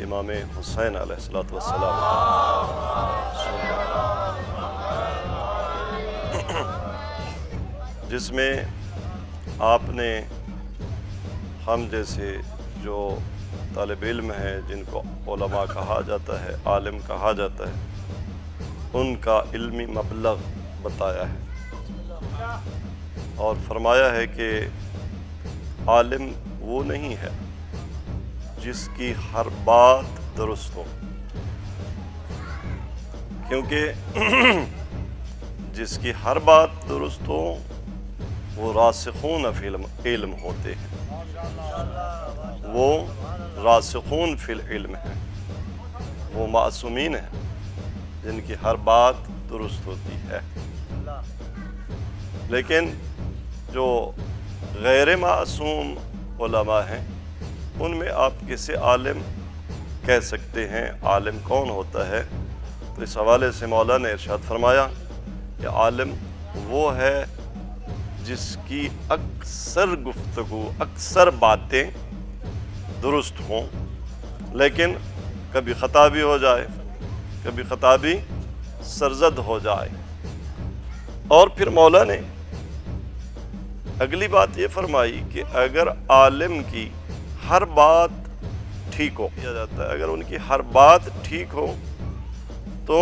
امام حسین علیہ السلام جس میں آپ نے ہم جیسے جو طالب علم ہیں جن کو علماء کہا جاتا ہے، عالم کہا جاتا ہے، ان کا علمی مبلغ بتایا ہے اور فرمایا ہے کہ عالم وہ نہیں ہے جس کی ہر بات درست ہو، کیونکہ جس کی ہر بات درست ہو وہ راسخون فی العلم ہوتے ہیں، وہ راسخون فی العلم ہیں، وہ معصومین ہیں جن کی ہر بات درست ہوتی ہے۔ لیکن جو غیر معصوم علماء ہیں ان میں آپ کسے عالم کہہ سکتے ہیں؟ عالم کون ہوتا ہے؟ تو اس حوالے سے مولانا نے ارشاد فرمایا کہ عالم وہ ہے جس کی اکثر گفتگو، اکثر باتیں درست ہوں، لیکن کبھی خطا بھی ہو جائے، کبھی خطا بھی سرزد ہو جائے۔ اور پھر مولا نے اگلی بات یہ فرمائی کہ اگر عالم کی ہر بات ٹھیک ہو، کیا جاتا ہے اگر ان کی ہر بات ٹھیک ہو تو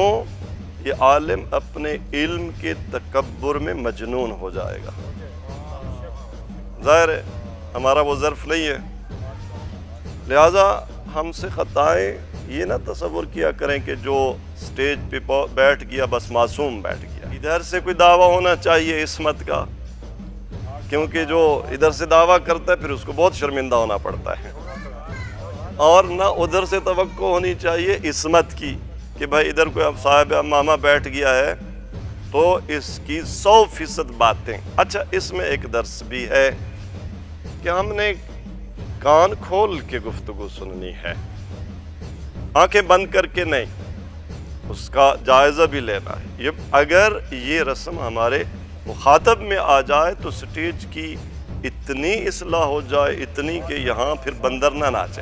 یہ عالم اپنے علم کے تکبر میں مجنون ہو جائے گا۔ ظاہر ہے ہمارا وہ ظرف نہیں ہے، لہٰذا ہم سے خطائیں یہ نہ تصور کیا کریں کہ جو سٹیج پہ بیٹھ گیا بس معصوم بیٹھ گیا۔ ادھر سے کوئی دعویٰ ہونا چاہیے عصمت کا، کیونکہ جو ادھر سے دعویٰ کرتا ہے پھر اس کو بہت شرمندہ ہونا پڑتا ہے، اور نہ ادھر سے توقع ہونی چاہیے عصمت کی کہ بھائی ادھر کوئی صاحب امامہ بیٹھ گیا ہے تو اس کی 100% باتیں۔ اچھا، اس میں ایک درس بھی ہے کہ ہم نے کان کھول کے گفتگو سننی ہے، آنکھیں بند کر کے نہیں، اس کا جائزہ بھی لینا ہے۔ اگر یہ رسم ہمارے مخاطب میں آ جائے تو سٹیج کی اتنی اصلاح ہو جائے، اتنی کہ یہاں پھر بندر نہ ناچے۔